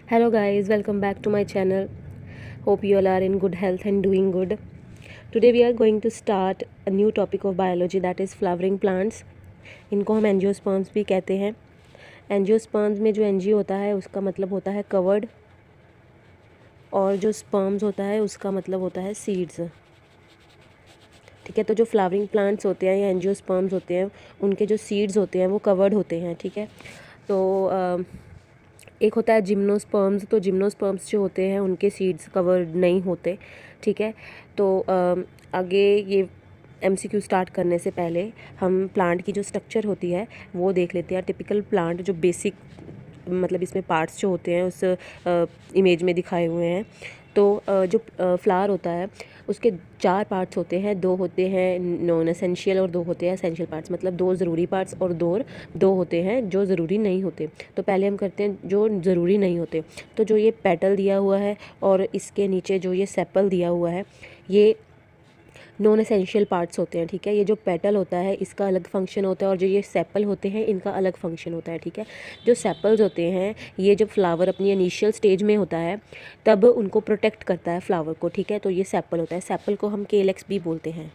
Hello guys, welcome back to my channel. Hope you all are in good health and doing good. Today we are going to start a new topic of biology, that is flowering plants. इनको हम angiosperms भी कहते हैं. Angiosperms में जो angio होता है उसका मतलब होता है कवर्ड, और जो स्पर्म्स होता है उसका मतलब होता है सीड्स. ठीक है, तो जो फ्लावरिंग प्लांट्स होते हैं या एंजियोस्पर्म्स होते हैं उनके जो सीड्स होते हैं वो कवर्ड होते हैं. ठीक है, तो एक होता है जिम्नोस्पर्म्स. तो जिम्नोस्पर्म्स जो होते हैं उनके सीड्स कवर्ड नहीं होते. ठीक है, तो आगे ये MCQ स्टार्ट करने से पहले हम प्लांट की जो स्ट्रक्चर होती है वो देख लेते हैं. टिपिकल प्लांट जो बेसिक मतलब इसमें पार्ट्स जो होते हैं उस इमेज में दिखाए हुए हैं. तो जो फ्लावर होता है उसके 4 पार्ट्स होते हैं. 2 होते हैं नॉन एसेंशियल और 2 होते हैं एसेंशियल पार्ट्स. मतलब 2 ज़रूरी पार्ट्स और 2 होते हैं जो ज़रूरी नहीं होते. तो पहले हम करते हैं जो ज़रूरी नहीं होते. तो जो ये पेटल दिया हुआ है और इसके नीचे जो ये सेपल दिया हुआ है ये नॉन एसेंशियल पार्ट्स होते हैं. ठीक है, ये जो पेटल होता है इसका अलग फंक्शन होता है और जो ये सेपल होते हैं इनका अलग फंक्शन होता है. ठीक है, जो सेपल्स होते हैं ये जब फ्लावर अपनी इनिशियल स्टेज में होता है तब उनको प्रोटेक्ट करता है फ्लावर को. ठीक है, तो ये सेपल होता है. सेपल को हम केलेक्स भी बोलते हैं.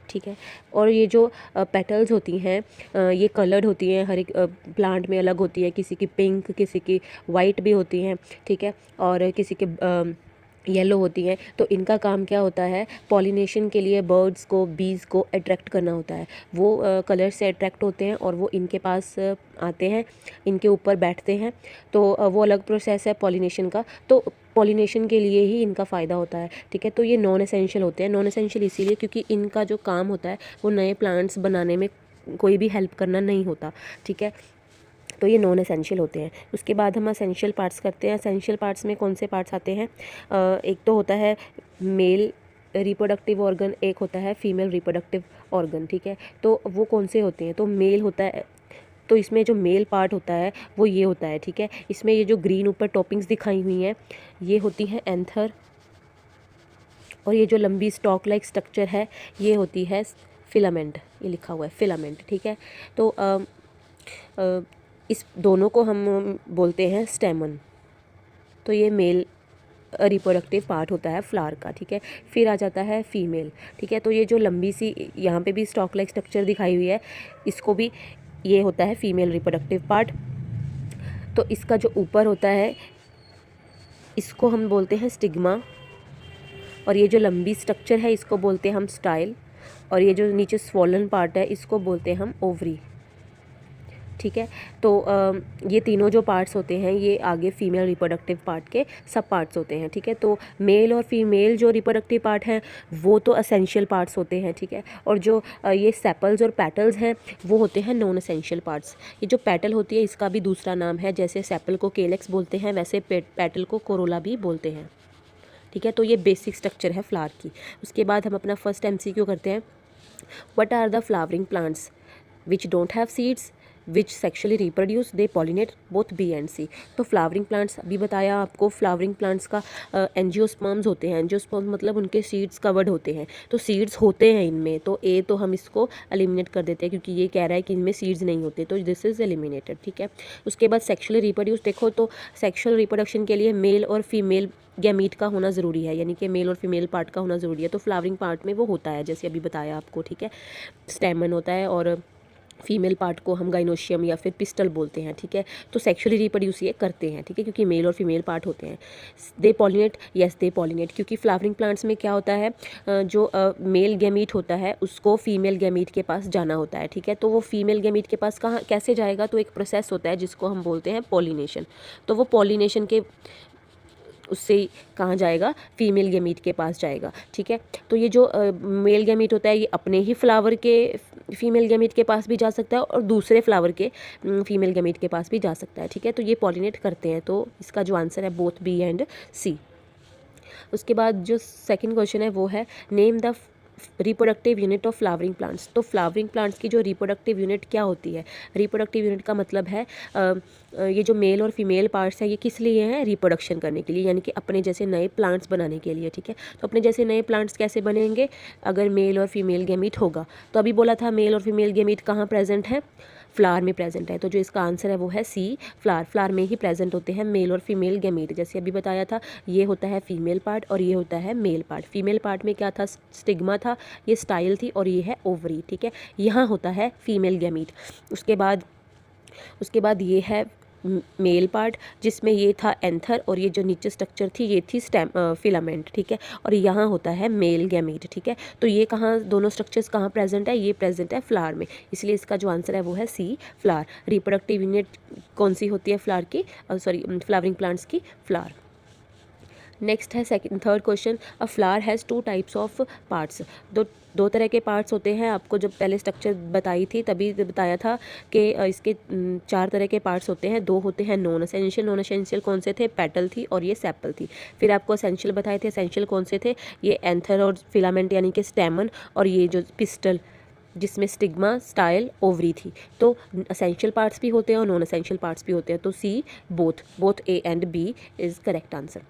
ठीक है, और ये जो पेटल्स होती हैं ये कलर्ड होती हैं. हर एक प्लांट में अलग होती है. किसी की पिंक, किसी की वाइट भी होती हैं. ठीक है, और किसी के येलो होती हैं. तो इनका काम क्या होता है, पॉलिनेशन के लिए बर्ड्स को, बीज को अट्रैक्ट करना होता है. वो कलर से अट्रैक्ट होते हैं और वो इनके पास आते हैं, इनके ऊपर बैठते हैं. तो वो अलग प्रोसेस है पॉलिनेशन का. तो पॉलिनेशन के लिए ही इनका फ़ायदा होता है. ठीक है, तो ये नॉन एसेंशियल होते हैं. नॉन एसेंशियल इसीलिए क्योंकि इनका जो काम होता है वो नए प्लांट्स बनाने में कोई भी हेल्प करना नहीं होता. ठीक है, तो ये नॉन एसेंशियल होते हैं. उसके बाद हम एसेंशियल पार्ट्स करते हैं. एसेंशियल पार्ट्स में कौन से पार्ट्स आते हैं, एक तो होता है मेल रिप्रोडक्टिव ऑर्गन, एक होता है फीमेल रिप्रोडक्टिव ऑर्गन. ठीक है, तो वो कौन से होते हैं, तो मेल होता है. तो इसमें जो मेल पार्ट होता है वो ये होता है. ठीक है, इसमें ये जो ग्रीन ऊपर टॉपिंग्स दिखाई हुई हैं ये होती हैं एंथर, और ये जो लंबी स्टॉक लाइक स्ट्रक्चर है ये होती है फिलामेंट. ये लिखा हुआ है फिलामेंट. ठीक है, तो इस दोनों को हम बोलते हैं स्टेमन. तो ये मेल रिप्रोडक्टिव पार्ट होता है फ्लावर का. ठीक है, फिर आ जाता है फीमेल. ठीक है, तो ये जो लंबी सी यहाँ पे भी स्टॉक लाइक स्ट्रक्चर दिखाई हुई है इसको भी ये होता है फीमेल रिप्रोडक्टिव पार्ट. तो इसका जो ऊपर होता है इसको हम बोलते हैं स्टिग्मा, और ये जो लंबी स्ट्रक्चर है इसको बोलते हैं हम स्टाइल, और ये जो नीचे स्वॉलन पार्ट है इसको बोलते हैं हम ओवरी. ठीक है, तो ये तीनों जो पार्ट्स होते हैं ये आगे फीमेल रिप्रोडक्टिव पार्ट के सब पार्ट्स होते हैं. ठीक है, तो मेल और फीमेल जो रिप्रोडक्टिव पार्ट हैं वो तो एसेंशियल पार्ट्स होते हैं. ठीक है, और जो ये सेपल्स और पेटल्स हैं वो होते हैं नॉन एसेंशियल पार्ट्स. ये जो पेटल होती है इसका भी दूसरा नाम है. जैसे सेपल को केलेक्स बोलते हैं वैसे पेटल को कोरोला भी बोलते हैं. ठीक है, तो ये बेसिक स्ट्रक्चर है फ्लावर की. उसके बाद हम अपना फर्स्ट MCQ करते हैं. What are the flowering plants which don't have seeds which sexually reproduce they pollinate both B and C. तो फ्लावरिंग प्लांट्स अभी बताया आपको. फ्लावरिंग प्लांट्स का एंजियोस्पर्म्स होते हैं. एंजियोस्पर्म्स मतलब उनके सीड्स कवर्ड होते हैं. तो सीड्स होते हैं इनमें, तो ए तो हम इसको एलिमिनेट कर देते हैं क्योंकि ये कह रहा है कि इनमें सीड्स नहीं होते, तो दिस इज़ एलिमिनेटेड. ठीक है, उसके बाद सेक्शुअली रिप्रोड्यूस. देखो तो सेक्शुअल रिप्रोडक्शन के लिए मेल और फीमेल गैमीट का होना ज़रूरी है, यानी कि मेल और फीमेल पार्ट का होना ज़रूरी है. तो फ्लावरिंग पार्ट में वो होता है जैसे अभी बताया आपको. ठीक है, स्टेमन होता है और फीमेल पार्ट को हम गाइनोशियम या फिर पिस्टल बोलते हैं. ठीक है, तो सेक्शुअली रिप्रोड्यूस ये करते हैं. ठीक है, क्योंकि मेल और फीमेल पार्ट होते हैं. दे पॉलिनेट, यस दे पॉलिनेट, क्योंकि फ्लावरिंग प्लांट्स में क्या होता है, जो मेल गैमीट होता है उसको फीमेल गैमीट के पास जाना होता है. ठीक है, तो वो फीमेल गैमीट के पास कहाँ कैसे जाएगा, तो एक प्रोसेस होता है जिसको हम बोलते हैं पॉलिनेशन. तो वो पॉलिनेशन के उससे कहाँ जाएगा, फीमेल गैमीट के पास जाएगा. ठीक है, तो ये जो मेल गैमीट होता है ये अपने ही फ्लावर के फीमेल गैमीट के पास भी जा सकता है और दूसरे फ्लावर के फीमेल गैमीट के पास भी जा सकता है. ठीक है, तो ये पॉलिनेट करते हैं. तो इसका जो आंसर है बोथ बी एंड सी. उसके बाद जो सेकंड क्वेश्चन है वो है name the reproductive unit of flowering plants. तो फ्लावरिंग प्लांट्स की जो रिप्रोडक्टिव यूनिट क्या होती है, रिप्रोडक्टिव यूनिट का मतलब है ये जो मेल और फीमेल पार्ट्स हैं ये किस लिए हैं, रिप्रोडक्शन करने के लिए, यानी कि अपने जैसे नए प्लांट्स बनाने के लिए. ठीक है, तो अपने जैसे नए प्लांट्स कैसे बनेंगे, अगर मेल और फीमेल गैमीट होगा. तो अभी बोला था मेल और फीमेल गैमीट कहाँ प्रेजेंट है, फ्लावर में प्रेजेंट है। तो जो इसका आंसर है वो है सी, फ्लावर। फ्लावर में ही प्रेजेंट होते हैं मेल और फीमेल गैमीट। जैसे अभी बताया था, ये होता है फीमेल पार्ट और ये होता है मेल पार्ट। फीमेल पार्ट में क्या था, स्टिग्मा था, ये स्टाइल थी और ये है ओवरी, ठीक है। यहाँ होता है फीमेल गैमीट। उसके बाद ये है मेल पार्ट, जिसमें ये था एंथर और ये जो नीचे स्ट्रक्चर थी ये थी फिलामेंट, ठीक है। और यहाँ होता है मेल गैमीट, ठीक है। तो ये कहाँ, दोनों स्ट्रक्चर्स कहाँ प्रेजेंट है, ये प्रेजेंट है फ्लावर में, इसलिए इसका जो आंसर है वो है सी, फ्लावर। रिप्रोडक्टिव यूनिट कौन सी होती है फ्लावर की, फ्लावरिंग प्लांट्स की, फ्लावर। नेक्स्ट है third question, a flower has 2 types of parts. दो तरह के पार्ट्स होते हैं। आपको जब पहले स्ट्रक्चर बताई थी तभी बताया था कि इसके 4 तरह के पार्ट्स होते हैं। 2 होते हैं नॉन एसेंशियल। नॉन एसेंशियल कौन से थे, पेटल थी और ये सेपल थी। फिर आपको एसेंशियल बताए थे। एसेंशियल कौन से थे, ये एंथर और फिलामेंट यानी कि स्टेमन, और ये जो पिस्टल जिसमें स्टिग्मा, स्टाइल, ओवरी थी। तो एसेंशियल पार्ट्स भी होते हैं और नॉन एसेंशियल पार्ट्स भी होते हैं। तो C, both A and B is correct answer.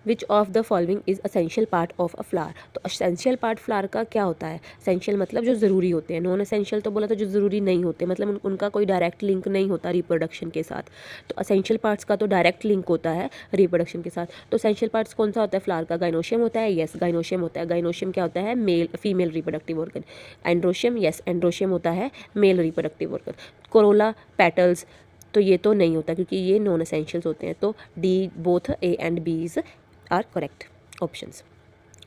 Which of the following is essential part of a flower. तो असेंशियल पार्ट फ्लावर का क्या होता है, असेंशियल मतलब जो ज़रूरी होते हैं। नॉन असेंशियल तो बोला था जो ज़रूरी नहीं होते, मतलब उनका कोई डायरेक्ट लिंक नहीं होता रिप्रोडक्शन के साथ। तो असेंशियल पार्ट्स का तो डायरेक्ट लिंक होता है रिप्रोडक्शन के साथ। तो असेंशियल पार्ट्स कौन सा होता है फ्लावर का, गाइनोशियम होता है, येस गाइनोशियम होता है। गाइनोशियम क्या होता है, female reproductive organ. Androecium, yes androecium होता है male reproductive organ. Corolla, petals, तो ये तो नहीं होता क्योंकि ये नॉन एसेंशियल्स होते हैं। तो D, both A and B is are correct options.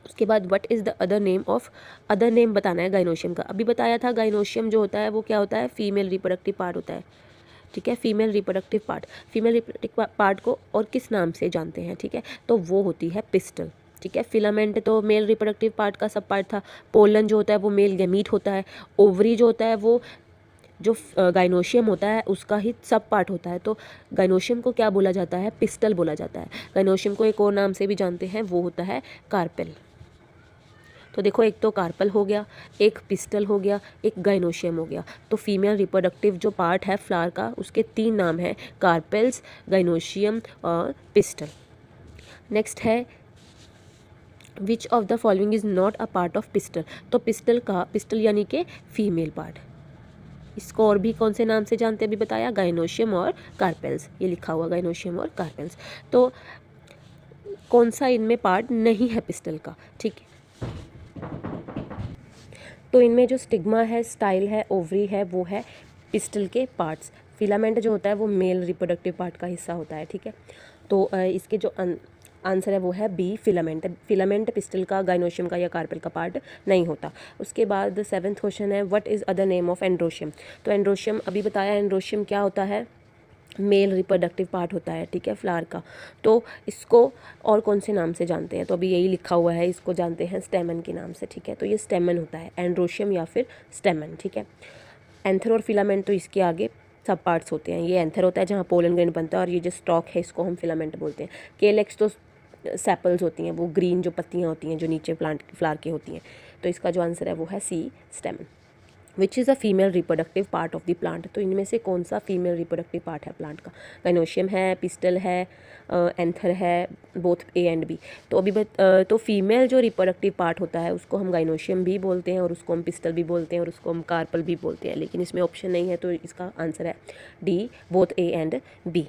उसके बाद what is the other name of, other name बताना है गाइनोशियम का। अभी बताया था गाइनोशियम जो होता है वो क्या होता है, फीमेल रिप्रोडक्टिव पार्ट होता है, ठीक है। Female reproductive part, female reproductive part को और किस नाम से जानते हैं, ठीक है, तो वो होती है पिस्टल, ठीक है। फिलामेंट तो मेल रिप्रोडक्टिव पार्ट का सब पार्ट था। पोलन जो होता है वो मेल गैमीट होता है। ओवरी जो होता है वो जो गाइनोशियम होता है उसका ही सब पार्ट होता है। तो गाइनोशियम को क्या बोला जाता है, पिस्टल बोला जाता है। गाइनोशियम को एक और नाम से भी जानते हैं, वो होता है कार्पेल। तो देखो, एक तो कार्पल हो गया, एक पिस्टल हो गया, एक गाइनोशियम हो गया। तो फीमेल रिप्रोडक्टिव जो पार्ट है फ्लावर का उसके 3 नाम हैं, कार्पेल्स, गाइनोशियम और पिस्टल। नेक्स्ट है विच of the following is not a part of pistol. तो पिस्टल यानी कि फीमेल पार्ट, इसको और भी कौन से नाम से जानते हैं अभी बताया, गाइनोशियम और कार्पेल्स, ये लिखा हुआ गाइनोशियम और कार्पेल्स। तो कौन सा इनमें पार्ट नहीं है पिस्टल का, ठीक है। तो इनमें जो स्टिग्मा है, स्टाइल है, ओवरी है, वो है पिस्टल के पार्ट्स। फिलामेंट जो होता है वो मेल रिप्रोडक्टिव पार्ट का हिस्सा होता है, ठीक है। तो इसके जो आंसर है वो है बी, फिलामेंट। फिलामेंट पिस्टल का, गाइनोशियम का या कार्पेल का पार्ट नहीं होता। उसके बाद 7th क्वेश्चन है what is other name of androecium. तो एंड्रोशियम अभी बताया, एंड्रोशियम क्या होता है, मेल रिप्रोडक्टिव पार्ट होता है, ठीक है, फ्लावर का। तो इसको और कौन से नाम से जानते हैं, तो अभी यही लिखा हुआ है, इसको जानते हैं स्टेमन के नाम से, ठीक है। तो ये स्टेमन होता है, एंड्रोशियम या फिर स्टेमन, ठीक है। एंथर और फिलामेंट तो इसके आगे सब पार्ट्स होते हैं। ये एंथर होता है जहाँ पोलन ग्रेन बनता है और ये जो स्टॉक है इसको हम फिलामेंट बोलते हैं। केलेक्स तो सेपल्स होती हैं, वो ग्रीन जो पत्तियाँ होती हैं जो नीचे फ्लावर की होती हैं। तो इसका जो आंसर है वो है C, stamen. Which is a female reproductive part of the plant. तो इनमें से कौन सा फीमेल रिप्रोडक्टिव पार्ट है प्लांट का, गाइनोशियम है, पिस्टल है, एंथर है, बोथ ए एंड बी। तो अभी तो फीमेल जो रिप्रोडक्टिव पार्ट होता है उसको हम गाइनोशियम भी बोलते हैं और उसको हम पिस्टल भी बोलते हैं और उसको हम कार्पल भी बोलते हैं, लेकिन इसमें ऑप्शन नहीं है, तो इसका आंसर है D, both A and B.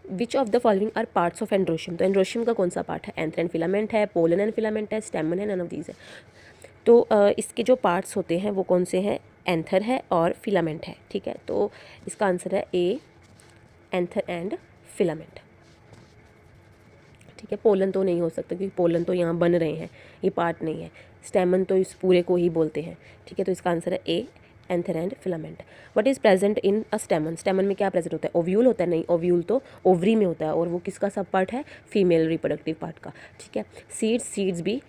Which of the following are parts of androecium. तो एंड्रोशियम का कौन सा पार्ट है, एंथर एंड फिलामेंट है, पोलन एंड फिलामेंट है, स्टेमन है, नन ऑफ दीज है। तो इसके जो पार्ट्स होते हैं वो कौन से हैं, एंथर है और फिलामेंट है, ठीक है। तो इसका आंसर है ए, एंथर एंड फिलामेंट, ठीक है। पोलन तो नहीं हो सकता क्योंकि पोलन तो यहाँ बन रहे हैं, ये पार्ट नहीं है। स्टेमन तो इस पूरे को ही बोलते हैं, ठीक है। तो इसका आंसर है A, anther and filament. What is present in a stamen. Stamen में क्या प्रेजेंट होता है, ओव्यूल होता है, नहीं, ओव्यूल तो ओवरी में होता है और वो किसका सब पार्ट है, फीमेल रिप्रोडक्टिव पार्ट का, ठीक है। सीड्स भी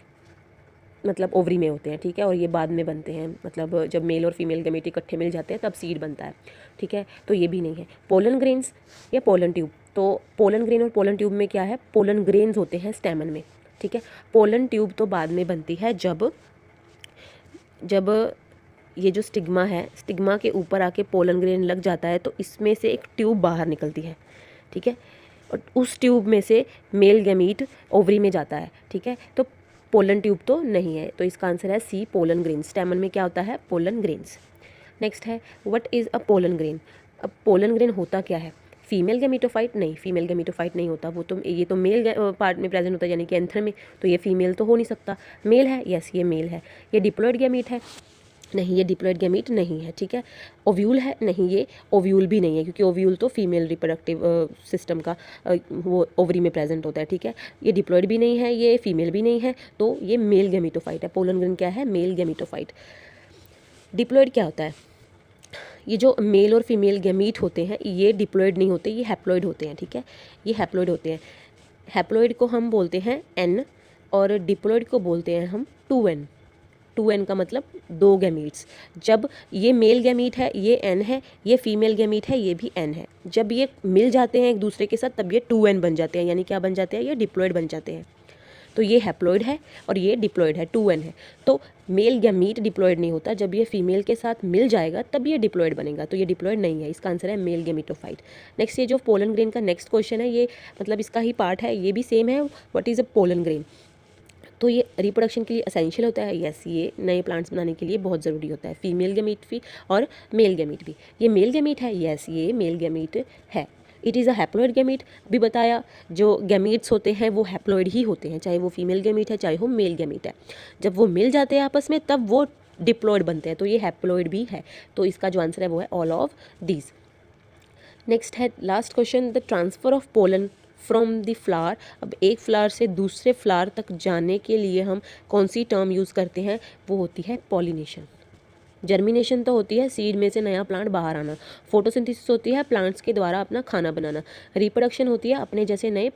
मतलब ओवरी में होते हैं, ठीक है, और ये बाद में बनते हैं, मतलब जब मेल और फीमेल गैमेट इकट्ठे मिल जाते हैं तब सीड बनता है, ठीक है। तो ये भी नहीं है। पोलन ग्रेन्स या पोलन ट्यूब। तो पोलन ग्रेन और पोलन ट्यूब में क्या है, पोलन ग्रेन्स होते हैं स्टेमन में, ठीक है। पोलन ट्यूब तो बाद में बनती है जब ये जो स्टिग्मा है, स्टिग्मा के ऊपर आके पोलन ग्रेन लग जाता है तो इसमें से एक ट्यूब बाहर निकलती है, ठीक है, और उस ट्यूब में से मेल गैमीट ओवरी में जाता है, ठीक है। तो पोलन ट्यूब तो नहीं है, तो इसका आंसर है सी, पोलन ग्रेन्स। स्टेमन में क्या होता है, पोलन ग्रेन्स। नेक्स्ट है what is a pollen grain. अब पोलन ग्रेन होता क्या है? फीमेल गैमीटोफाइट नहीं, फीमेल गैमीटोफाइट नहीं होता, वो तो ये तो मेल पार्ट में प्रेजेंट होता है, यानी कि एंथर में, तो ये फीमेल तो हो नहीं सकता। मेल है, यस ये मेल है। ये डिप्लॉइड गैमीट है, नहीं ये डिप्लॉइड गैमीट नहीं है, ठीक है। ओव्यूल है, नहीं ये ओव्यूल भी नहीं है, क्योंकि ओव्यूल तो फीमेल रिप्रोडक्टिव सिस्टम का वो ओवरी में प्रेजेंट होता है, ठीक है। ये डिप्लॉइड भी नहीं है, ये फीमेल भी नहीं है, तो ये मेल गैमीटोफाइट है। पोलन ग्रेन क्या है? Mail gametophyte. डिप्लॉइड क्या होता है? ये जो मेल और फीमेल गैमीट होते हैं ये डिप्लॉइड नहीं होते, ये हैप्लॉइड होते हैं, ठीक है। ये हैप्लॉइड होते हैं। हैप्लॉइड को हम बोलते हैं एन और डिप्लॉइड को बोलते हैं हम 2n। 2n का मतलब 2 गैमीट्स। जब ये मेल गैमीट है ये n है, ये फीमेल गैमीट है ये भी n है। जब ये मिल जाते हैं एक दूसरे के साथ तब ये 2n बन जाते हैं, यानी क्या बन जाते हैं? ये डिप्लॉइड बन जाते हैं। तो ये हैप्लॉइड है और ये डिप्लॉइड है, 2n है। तो मेल गैमीट डिप्लॉइड नहीं होता, जब ये फीमेल के साथ मिल जाएगा तब ये डिप्लॉइड बनेगा, तो ये डिप्लॉइड नहीं है। इसका आंसर है मेल गैमीटोफाइट। नेक्स्ट ये जो पोलन ग्रेन का नेक्स्ट क्वेश्चन है, ये मतलब इसका ही पार्ट है, ये भी सेम है। What is a pollen grain? तो ये रिप्रोडक्शन के लिए असेंशियल होता है, यस ये नए प्लांट्स बनाने के लिए बहुत ज़रूरी होता है। फीमेल गैमीट भी और मेल गैमीट भी। ये मेल गैमीट है, यस ये मेल गैमीट है। It is a haploid gamete, भी बताया। जो गैमीट्स होते हैं वो हैप्लॉइड ही होते हैं, चाहे वो फीमेल गैमीट है चाहे वो मेल गैमीट है। जब वो मिल जाते हैं आपस में तब वो डिप्लॉइड बनते हैं, तो ये हैप्लॉइड भी है। तो इसका जो आंसर है वो है ऑल ऑफ दीज। नेक्स्ट है last question, the transfer of pollen from the flower. अब एक फ्लावर से दूसरे फ्लावर तक जाने के लिए हम कौन सी टर्म यूज़ करते हैं? वो होती है पॉलिनेशन। जर्मिनेशन तो होती है सीड में से नया प्लांट बाहर आना। फोटोसिंथेसिस होती है प्लांट्स के द्वारा अपना खाना बनाना। रिप्रोडक्शन होती है अपने जैसे नए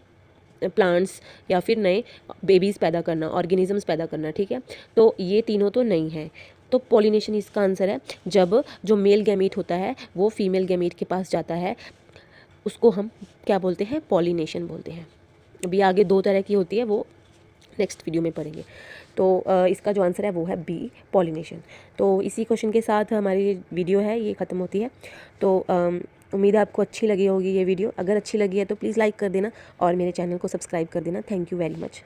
प्लांट्स या फिर नए बेबीज़ पैदा करना, ऑर्गेनिजम्स पैदा करना, ठीक है। तो ये तीनों तो नहीं है, तो पॉलिनेशन इसका आंसर है। जब जो मेल गैमीट होता है वो फीमेल गैमीट के पास जाता है उसको हम क्या बोलते हैं? पॉलिनेशन बोलते हैं। अभी आगे 2 तरह की होती है, वो नेक्स्ट वीडियो में पढ़ेंगे। तो इसका जो आंसर है वो है बी, पॉलिनेशन। तो इसी क्वेश्चन के साथ हमारी वीडियो है ये ख़त्म होती है। तो उम्मीद है आपको अच्छी लगी होगी ये वीडियो। अगर अच्छी लगी है तो प्लीज़ लाइक कर देना और मेरे चैनल को सब्सक्राइब कर देना। Thank you very much.